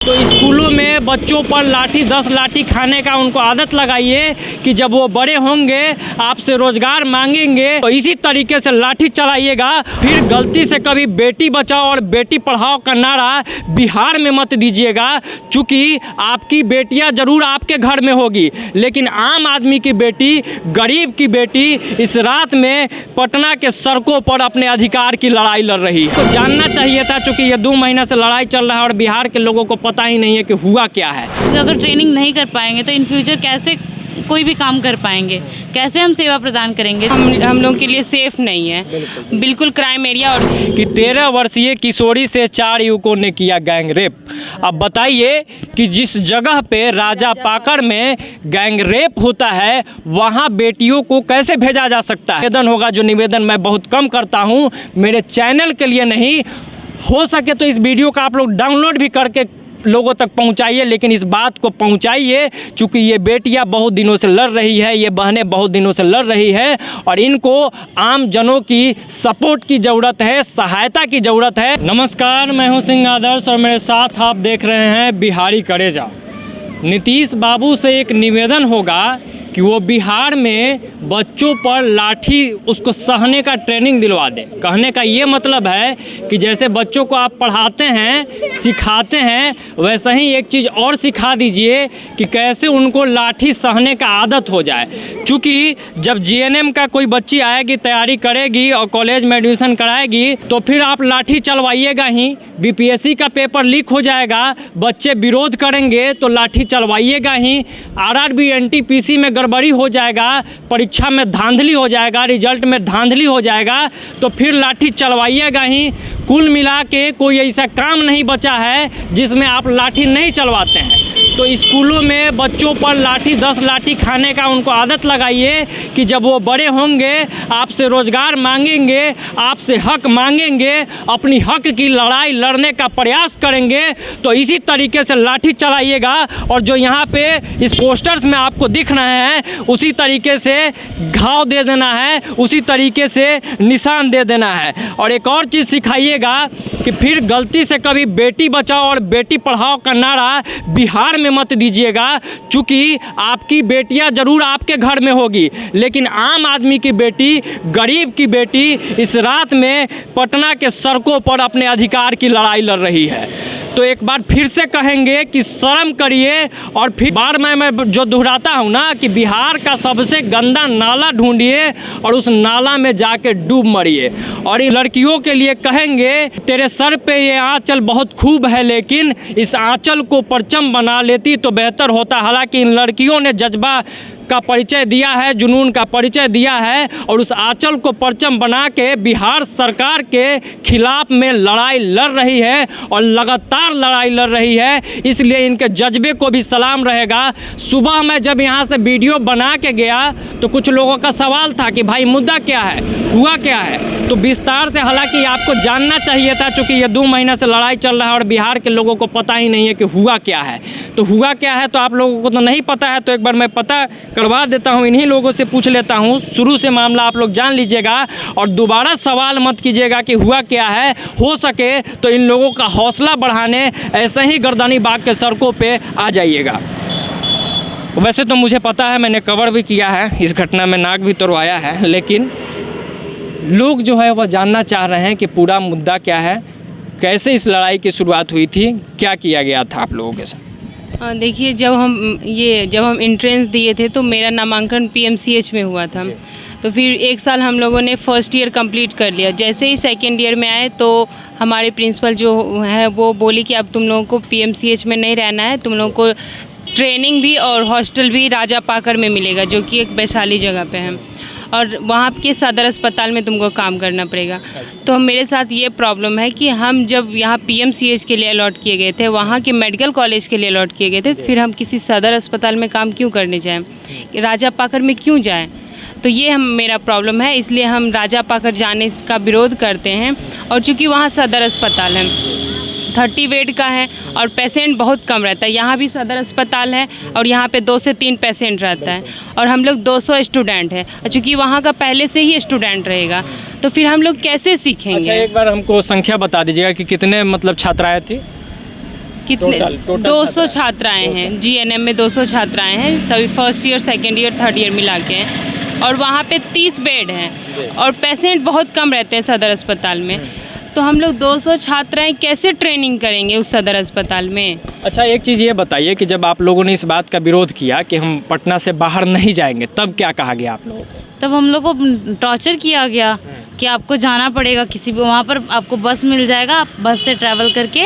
तो स्कूलों में बच्चों पर लाठी 10 लाठी खाने का उनको आदत लगाइए कि जब वो बड़े होंगे आपसे रोजगार मांगेंगे तो इसी तरीके से लाठी चलाइएगा। फिर गलती से कभी बेटी बचाओ और बेटी पढ़ाओ का नारा बिहार में मत दीजिएगा, चूँकि आपकी बेटियां जरूर आपके घर में होगी लेकिन आम आदमी की बेटी, गरीब की बेटी इस रात में पटना के सड़कों पर अपने अधिकार की लड़ाई लड़ रही है। तो जानना चाहिए था, चूँकि ये 2 महीना से लड़ाई चल रहा है और बिहार के लोगों को पता ही नहीं है कि हुआ क्या है। अगर ट्रेनिंग नहीं कर पाएंगे तो इन फ्यूचर कैसे कोई भी काम कर पाएंगे, कैसे हम सेवा प्रदान करेंगे? हम लोग के लिए सेफ नहीं है, बिल्कुल क्राइम एरिया। और कि 13 वर्षीय किशोरी से 4 युवकों ने किया गैंग रेप। अब बताइए कि जिस जगह पे राजा पाकड़ में गैंग रेप होता है वहाँ बेटियों को कैसे भेजा जा सकता है? निवेदन होगा, जो निवेदन मैं बहुत कम करता हूँ, मेरे चैनल के लिए नहीं, हो सके तो इस वीडियो का आप लोग डाउनलोड भी करके लोगों तक पहुंचाइए, लेकिन इस बात को पहुंचाइए क्योंकि ये बेटियां बहुत दिनों से लड़ रही है, ये बहनें बहुत दिनों से लड़ रही है और इनको आम जनों की सपोर्ट की ज़रूरत है, सहायता की ज़रूरत है। नमस्कार, मैं हूं सिंह आदर्श और मेरे साथ आप देख रहे हैं बिहारी करेजा। नीतीश बाबू से एक निवेदन होगा कि वो बिहार में बच्चों पर लाठी उसको सहने का ट्रेनिंग दिलवा दें। कहने का ये मतलब है कि जैसे बच्चों को आप पढ़ाते हैं, सिखाते हैं, वैसे ही एक चीज़ और सिखा दीजिए कि कैसे उनको लाठी सहने का आदत हो जाए। क्योंकि जब जीएनएम का कोई बच्ची आएगी, तैयारी करेगी और कॉलेज में एडमिशन कराएगी तो फिर आप लाठी चलवाइएगा ही। बीपीएससी का पेपर लीक हो जाएगा, बच्चे विरोध करेंगे तो लाठी चलवाइएगा ही। आरआरबी एनटीपीसी में गड़बड़ी हो जाएगा, परीक्षा में धांधली हो जाएगा, रिजल्ट में धांधली हो जाएगा तो फिर लाठी चलवाइएगा ही। कुल मिला के कोई ऐसा काम नहीं बचा है जिसमें आप लाठी नहीं चलवाते हैं। तो स्कूलों में बच्चों पर लाठी 10 लाठी खाने का उनको आदत लगाइए कि जब वो बड़े होंगे आपसे रोजगार मांगेंगे, आपसे हक मांगेंगे, अपनी हक की लड़ाई लड़ने का प्रयास करेंगे तो इसी तरीके से लाठी चलाइएगा। और जो यहाँ पे इस पोस्टर्स में आपको दिख रहे हैं उसी तरीके से घाव दे देना है, उसी तरीके से निशान दे देना है। और एक और चीज़ सिखाइएगा कि फिर गलती से कभी बेटी बचाओ और बेटी पढ़ाओ का नारा बिहार में मत दीजिएगा, चूँकि आपकी बेटियां जरूर आपके घर में होगी लेकिन आम आदमी की बेटी, गरीब की बेटी इस रात में पटना के सड़कों पर अपने अधिकार की लड़ाई लड़ रही है। तो एक बार फिर से कहेंगे कि शर्म करिए। और फिर बार मैं जो दोहराता हूँ ना कि बिहार का सबसे गंदा नाला ढूंढिए और उस नाला में जाके डूब मरिए। और इन लड़कियों के लिए कहेंगे तेरे सर पे ये आंचल बहुत खूब है लेकिन इस आंचल को परचम बना लेती तो बेहतर होता। हालांकि इन लड़कियों ने जज्बा का परिचय दिया है, जुनून का परिचय दिया है और उस आंचल को परचम बना के बिहार सरकार के खिलाफ में लड़ाई लड़ रही है और लगातार लड़ाई लड़ रही है। इसलिए इनके जज्बे को भी सलाम रहेगा। सुबह मैं जब यहाँ से वीडियो बना के गया तो कुछ लोगों का सवाल था कि भाई मुद्दा क्या है, हुआ क्या है। तो विस्तार से हालांकि आपको जानना चाहिए था, चूँकि ये 2 महीना से लड़ाई चल रहा है और बिहार के लोगों को पता ही नहीं है कि हुआ क्या है। तो हुआ क्या है तो आप लोगों को तो नहीं पता है, तो एक बार मैं पता करवा देता हूं, इन्हीं लोगों से पूछ लेता हूं। शुरू से मामला आप लोग जान लीजिएगा और दोबारा सवाल मत कीजिएगा कि हुआ क्या है। हो सके तो इन लोगों का हौसला बढ़ाने ऐसे ही गर्दनी बाग के सड़कों पे आ जाइएगा। वैसे तो मुझे पता है, मैंने कवर भी किया है, इस घटना में नाक भी तोड़वाया है, लेकिन लोग जो है वह जानना चाह रहे हैं कि पूरा मुद्दा क्या है, कैसे इस लड़ाई की शुरुआत हुई थी, क्या किया गया था आप लोगों के साथ। देखिए, जब हम एंट्रेंस दिए थे तो मेरा नामांकन पीएमसीएच में हुआ था। तो फिर 1 साल हम लोगों ने फर्स्ट ईयर कंप्लीट कर लिया। जैसे ही सेकेंड ईयर में आए तो हमारे प्रिंसिपल जो है वो बोली कि अब तुम लोगों को पीएमसीएच में नहीं रहना है, तुम लोगों को ट्रेनिंग भी और हॉस्टल भी राजा पाकड़ में मिलेगा, जो कि एक वैशाली जगह पे है, और वहाँ के सदर अस्पताल में तुमको काम करना पड़ेगा। तो मेरे साथ ये प्रॉब्लम है कि हम जब यहाँ पीएमसीएच के लिए अलॉट किए गए थे, वहाँ के मेडिकल कॉलेज के लिए अलॉट किए गए थे, फिर हम किसी सदर अस्पताल में काम क्यों करने जाएं, राजा पाकड़ में क्यों जाएं? तो ये मेरा प्रॉब्लम है, इसलिए हम राजा पाकड़ जाने का विरोध करते हैं। और चूँकि वहाँ सदर अस्पताल है, 30 बेड का है और पेशेंट बहुत कम रहता है। यहाँ भी सदर अस्पताल है और यहाँ पे 2 से 3 पेशेंट रहता है और हम लोग 200 स्टूडेंट है। चूँकि वहाँ का पहले से ही स्टूडेंट रहेगा तो फिर हम लोग कैसे सीखेंगे? अच्छा, एक बार हमको संख्या बता दीजिएगा कि कितने मतलब छात्राएं थी? कितने टोटल 200 छात्राएं हैं, जीएनएम में 200 छात्राएं हैं, सभी first year, second year, third year मिला के हैं। और वहाँ पे 30 बेड हैं और पेशेंट बहुत कम रहते हैं सदर अस्पताल में। तो हम लोग 200 छात्राएं कैसे ट्रेनिंग करेंगे उस सदर अस्पताल में? अच्छा, एक चीज़ ये बताइए कि जब आप लोगों ने इस बात का विरोध किया कि हम पटना से बाहर नहीं जाएंगे, तब क्या कहा गया आप लोगों को? तब हम लोग को टॉर्चर किया गया कि आपको जाना पड़ेगा किसी भी, वहाँ पर आपको बस मिल जाएगा, आप बस से ट्रैवल करके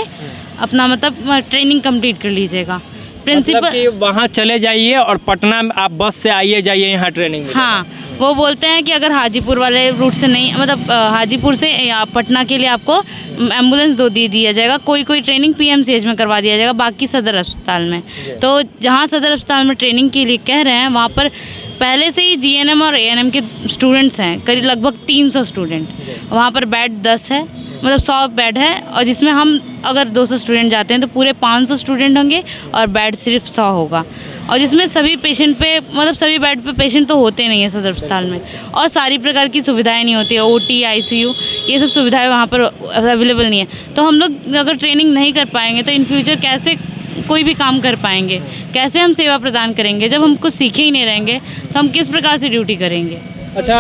अपना मतलब ट्रेनिंग कंप्लीट कर लीजिएगा। मतलब प्रिंसिपल कि वहाँ चले जाइए और पटना में आप बस से आइए जाइए यहाँ ट्रेनिंग में। हाँ, वो बोलते हैं कि अगर हाजीपुर वाले रूट से नहीं, मतलब हाजीपुर से या पटना के लिए आपको एम्बुलेंस दे दिया जाएगा, कोई ट्रेनिंग पीएमसीएच में करवा दिया जाएगा, बाकी सदर अस्पताल में। तो जहाँ सदर अस्पताल में ट्रेनिंग के लिए कह रहे हैं, वहाँ पर पहले से ही जीएनएम और एएनएम के स्टूडेंट्स हैं, करीब लगभग 300 स्टूडेंट। वहाँ पर बेड 10 है, मतलब 100 बेड है, और जिसमें हम अगर 200 स्टूडेंट जाते हैं तो पूरे 500 स्टूडेंट होंगे और बेड सिर्फ 100 होगा। और जिसमें सभी पेशेंट पे, मतलब सभी बेड पे पेशेंट तो होते नहीं है सदर अस्पताल में, और सारी प्रकार की सुविधाएं नहीं होती है, ओटी, आईसीयू, ये सब सुविधाएं वहाँ पर अवेलेबल नहीं है। तो हम लोग अगर ट्रेनिंग नहीं कर पाएंगे तो इन फ्यूचर कैसे कोई भी काम कर पाएंगे, कैसे हम सेवा प्रदान करेंगे? जब हम कुछ सीखे ही नहीं रहेंगे तो हम किस प्रकार से ड्यूटी करेंगे? अच्छा,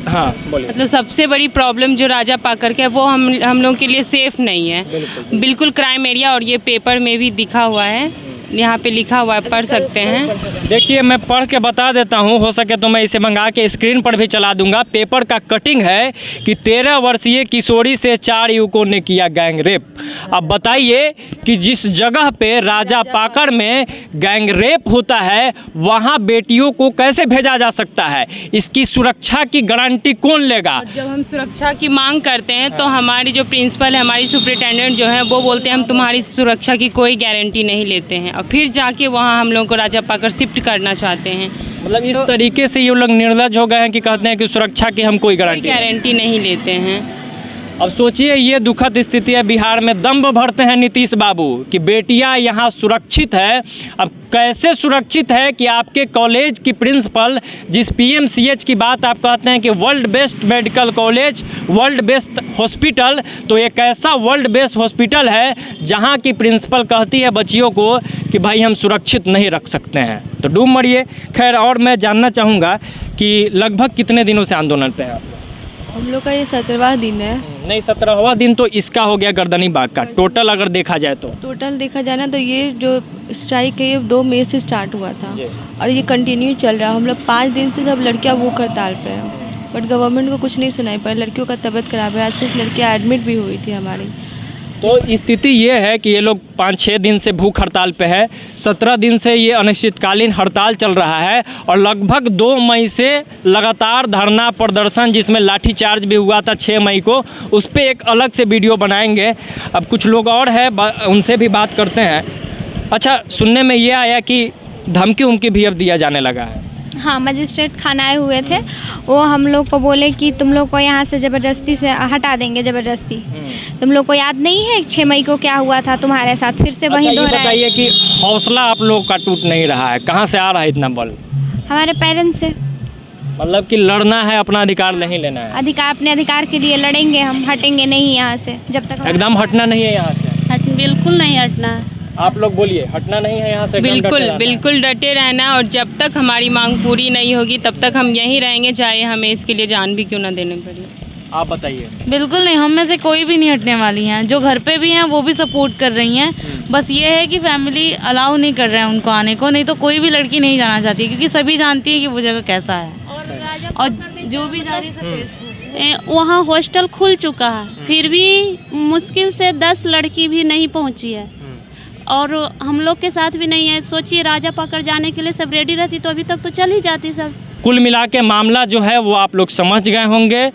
हाँ बोलिए। मतलब सबसे बड़ी प्रॉब्लम जो राजा पाकर का है वो हम लोग के लिए सेफ़ नहीं है, बिल्कुल क्राइम एरिया। और ये पेपर में भी दिखा हुआ है, यहाँ पे लिखा हुआ है, पढ़ सकते हैं। देखिए, मैं पढ़ के बता देता हूँ, हो सके तो मैं इसे मंगा के स्क्रीन पर भी चला दूंगा। पेपर का कटिंग है कि 13 वर्षीय किशोरी से 4 युवकों ने किया गैंग रेप। अब बताइए कि जिस जगह पे राजा पाकर में गैंग रेप होता है, वहाँ बेटियों को कैसे भेजा जा सकता है? इसकी सुरक्षा की गारंटी कौन लेगा? जब हम सुरक्षा की मांग करते हैं तो हमारी जो प्रिंसिपल है, हमारी सुपरिटेंडेंट जो है, वो बोलते हैं हम तुम्हारी सुरक्षा की कोई गारंटी नहीं लेते हैं, और फिर जाके वहाँ हम लोग को राजा पाकर शिफ्ट करना चाहते हैं। मतलब इस तरीके से ये लोग निर्लज हो गए हैं कि कहते हैं कि सुरक्षा की हम कोई गारंटी नहीं लेते हैं। अब सोचिए, ये दुखद स्थिति है बिहार में। दम्भ भरते हैं नीतीश बाबू कि बेटियां यहाँ सुरक्षित है। अब कैसे सुरक्षित है कि आपके कॉलेज की प्रिंसिपल, जिस पीएमसीएच की बात आप कहते हैं कि world best medical college, world best hospital, तो एक ऐसा वर्ल्ड बेस्ट हॉस्पिटल है जहाँ की प्रिंसिपल कहती है बच्चियों को कि भाई हम सुरक्षित नहीं रख सकते हैं, तो डूब मरिए। खैर, और मैं जानना चाहूँगा कि लगभग कितने दिनों से आंदोलन पे है? हम लोग का ये 17वां दिन है। नहीं, 17वां दिन तो इसका हो गया गर्दनी बाग का। टोटल अगर देखा जाए तो टोटल देखा जाए ना तो ये जो स्ट्राइक है ये 2 मई से स्टार्ट हुआ था और ये कंटिन्यू चल रहा है। हम लोग 5 दिन से सब लड़कियां भूख हड़ताल पे हैं, बट गवर्नमेंट को कुछ नहीं सुनाई पाई। लड़कियों का तबीयत खराब है, आज कुछ लड़कियाँ एडमिट भी हुई थी हमारी। तो स्थिति ये है कि ये लोग 5-6 दिन से भूख हड़ताल पे है, 17 दिन से ये अनिश्चितकालीन हड़ताल चल रहा है, और लगभग 2 मई से लगातार धरना प्रदर्शन, जिसमें लाठीचार्ज भी हुआ था 6 मई को, उस पर एक अलग से वीडियो बनाएंगे। अब कुछ लोग और हैं, उनसे भी बात करते हैं। अच्छा, सुनने में ये आया कि धमकी उमकी भी अब दिया जाने लगा है। हाँ, मजिस्ट्रेट खान आए हुए थे, वो हम लोग को बोले कि तुम लोग को यहाँ से ज़बरदस्ती से हटा देंगे, ज़बरदस्ती। तुम लोग को याद नहीं है 6 मई को क्या हुआ था तुम्हारे साथ? फिर से वही दोहराया। बताइए कि हौसला आप लोग का टूट नहीं रहा है, कहाँ से आ रहा है इतना बल? हमारे पेरेंट्स से। मतलब कि लड़ना है, अपना अधिकार नहीं लेना है। अधिकार, अपने अधिकार के लिए लड़ेंगे हम, हटेंगे नहीं यहाँ से जब तक। एकदम हटना नहीं है यहाँ से? बिल्कुल नहीं हटना है। आप लोग बोलिए, हटना नहीं है यहाँ से? बिल्कुल डटे रहना, और जब तक हमारी मांग पूरी नहीं होगी तब तक हम यहीं रहेंगे, चाहे हमें इसके लिए जान भी क्यों ना देने पड़े। आप बताइए। बिल्कुल नहीं, हम में से कोई भी नहीं हटने वाली हैं। जो घर पे भी हैं वो भी सपोर्ट कर रही हैं। बस ये है कि फैमिली अलाउ नहीं कर रहे हैं उनको आने को, नहीं तो कोई भी लड़की नहीं जाना चाहती, क्योंकि सभी जानती है कि वो जगह कैसा है, और जो भी जा रही है वहाँ हॉस्टल खुल चुका है, फिर भी मुश्किल से 10 लड़की भी नहीं पहुँची है, और हम लोग के साथ भी नहीं है। सोचिए, राजा पाकर जाने के लिए सब रेडी रहती तो अभी तक तो चल ही जाती सब। कुल मिला के मामला जो है वो आप लोग समझ गए होंगे।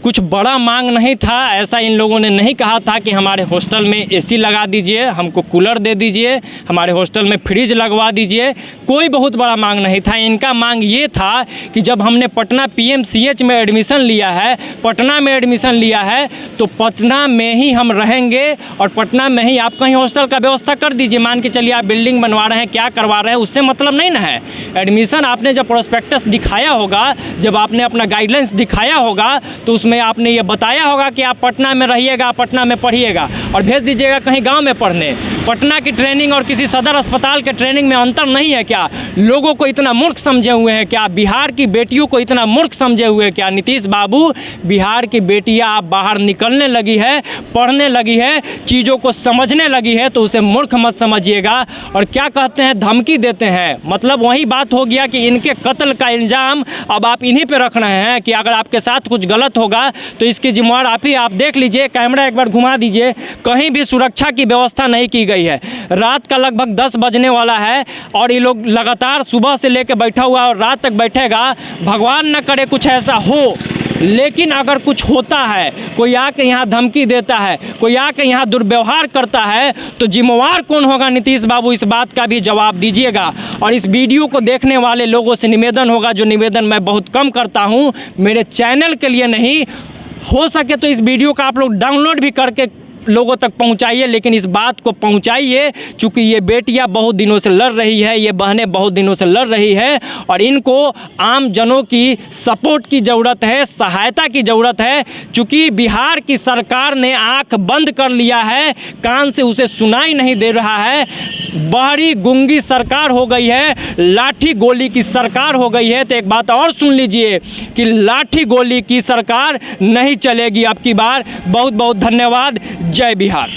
कुछ बड़ा मांग नहीं था, ऐसा इन लोगों ने नहीं कहा था कि हमारे हॉस्टल में एसी लगा दीजिए, हमको कूलर दे दीजिए, हमारे हॉस्टल में फ्रिज लगवा दीजिए। कोई बहुत बड़ा मांग नहीं था। इनका मांग ये था कि जब हमने पटना पीएमसीएच में एडमिशन लिया है, पटना में एडमिशन लिया है, तो पटना में ही हम रहेंगे, और पटना में ही आप कहीं हॉस्टल का व्यवस्था कर दीजिए। मान के चलिए आप बिल्डिंग बनवा रहे हैं, क्या करवा रहे हैं, उससे मतलब नहीं ना है। एडमिशन आपने जब प्रोस्पेक्टस दिखाया होगा, जब आपने अपना गाइडलाइंस दिखाया होगा, तो उसमें में आपने ये बताया होगा कि आप पटना में रहिएगा, पटना में पढ़िएगा और भेज दीजिएगा कहीं गांव में पढ़ने। पटना की ट्रेनिंग और किसी सदर अस्पताल के ट्रेनिंग में अंतर नहीं है क्या? लोगों को इतना मूर्ख समझे हुए हैं क्या? बिहार की बेटियों को इतना मूर्ख समझे हुए हैं क्या? नीतीश बाबू, बिहार की बेटियां आप बाहर निकलने लगी है, पढ़ने लगी है, चीज़ों को समझने लगी है, तो उसे मूर्ख मत समझिएगा। और क्या कहते हैं, धमकी देते हैं, मतलब वही बात हो गया कि इनके कत्ल का इल्ज़ाम अब आप इन्हीं पे रख रहे हैं कि अगर आपके साथ कुछ गलत होगा तो इसकी जिम्मेवार आप ही। आप देख लीजिए, कैमरा एक बार घुमा दीजिए, कहीं भी सुरक्षा की व्यवस्था नहीं की गई है। रात का लगभग 10 बजने वाला है और ये लोग लगातार सुबह से लेकर बैठा हुआ है और रात तक बैठेगा। भगवान न करे कुछ ऐसा हो, लेकिन अगर कुछ होता है, कोई आके यहाँ धमकी देता है, कोई आके यहाँ दुर्व्यवहार करता है, तो जिम्मेवार कौन होगा? नीतीश बाबू, इस बात का भी जवाब दीजिएगा। और इस वीडियो को देखने वाले लोगों से निवेदन होगा, जो निवेदन मैं बहुत कम करता हूँ, मेरे चैनल के लिए नहीं, हो सके तो इस वीडियो का आप लोग डाउनलोड भी करके लोगों तक पहुंचाइए, लेकिन इस बात को पहुंचाइए क्योंकि ये बेटियां बहुत दिनों से लड़ रही है, ये बहनें बहुत दिनों से लड़ रही है और इनको आम जनों की सपोर्ट की ज़रूरत है, सहायता की ज़रूरत है। क्योंकि बिहार की सरकार ने आंख बंद कर लिया है, कान से उसे सुनाई नहीं दे रहा है, बहरी गूंगी सरकार हो गई है, लाठी गोली की सरकार हो गई है। तो एक बात और सुन लीजिए कि लाठी गोली की सरकार नहीं चलेगी अब की बार। बहुत बहुत धन्यवाद। जय बिहार।